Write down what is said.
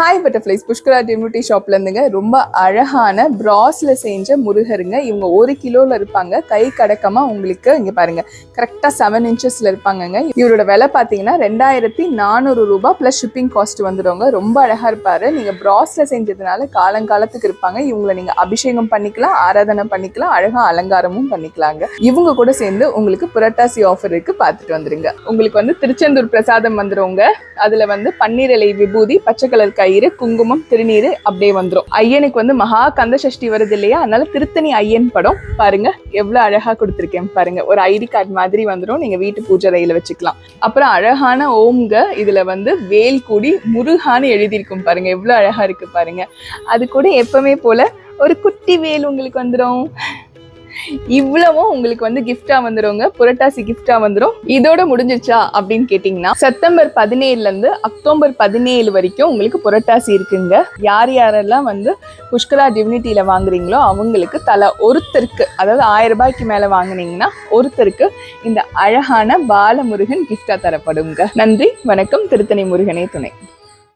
Hi butterflies, Pushkara டிம்யூட்டி ஷாப்ல இருந்துங்க. ரொம்ப அழகான பிராஸ்ல செஞ்ச முருகருங்க. இவங்க 1 கிலோல இருப்பாங்க. கை கடக்கமா உங்களுக்கு இங்க பாருங்க, கரெக்டா 7 இன்ச்சஸ்ல இருப்பாங்கங்க. இவரோட விலை பாத்தீங்கன்னா 2400 ரூபாய் பிளஸ் ஷிப்பிங் காஸ்ட் வந்துடுவாங்க. ரொம்ப அழகா இருப்பாரு. நீங்க பிராஸ்ல செஞ்சதுனால காலங்காலத்துக்கு இருப்பாங்க. இவங்களை நீங்க அபிஷேகம் பண்ணிக்கலாம், ஆராதனை பண்ணிக்கலாம், அழகா அலங்காரமும் பண்ணிக்கலாங்க. இவங்க கூட சேர்ந்து உங்களுக்கு புரட்டாசி ஆஃபர் இருக்கு, பார்த்துட்டு வந்துருங்க. உங்களுக்கு வந்து திருச்செந்தூர் பிரசாதம் வந்துருங்க. அதுல வந்து பன்னீர் இலை விபூதி, பச்சை கலர் கயிறு, குங்குமம், திருநீர் அப்படியே வந்துடும். ஐயனுக்கு வந்து மகா கந்த சஷ்டி வருது இல்லையா, அதனால திருத்தணி ஐயன் படம் பாருங்க, எவ்வளவு அழகா கொடுத்துருக்கேன் பாருங்க. ஒரு ஐடி கார்டு மாதிரி வந்துடும், நீங்க வீட்டு பூஜை அறையில வச்சுக்கலாம். அப்புறம் அழகான ஓம்ங்க, இதுல வந்து வேல் கூடி முருகான்னு எழுதியிருக்கும் பாருங்க, எவ்வளவு அழகா இருக்கு பாருங்க. அது கூட எப்பவுமே போல ஒரு குட்டி வேல் உங்களுக்கு வந்துடும். இவ்வளவும் உங்களுக்கு வந்து கிஃப்டா வந்துருங்க, புரட்டாசி கிஃப்டா வந்துடும். இதோட முடிஞ்சிருச்சா அப்படின்னு கேட்டீங்கன்னா, செப்டம்பர் 17ல இருந்து அக்டோபர் 17 வரைக்கும் உங்களுக்கு புரட்டாசி இருக்குங்க. யார் யாரெல்லாம் வந்து புஷ்கரா டிவினிட்டியில வாங்குறீங்களோ அவங்களுக்கு தலா ஒருத்தருக்கு, அதாவது 1000 ரூபாய்க்கு மேல வாங்குனீங்கன்னா ஒருத்தருக்கு இந்த அழகான பாலமுருகன் கிஃப்டா தரப்படுங்க. நன்றி, வணக்கம். திருத்தணி முருகனே துணை.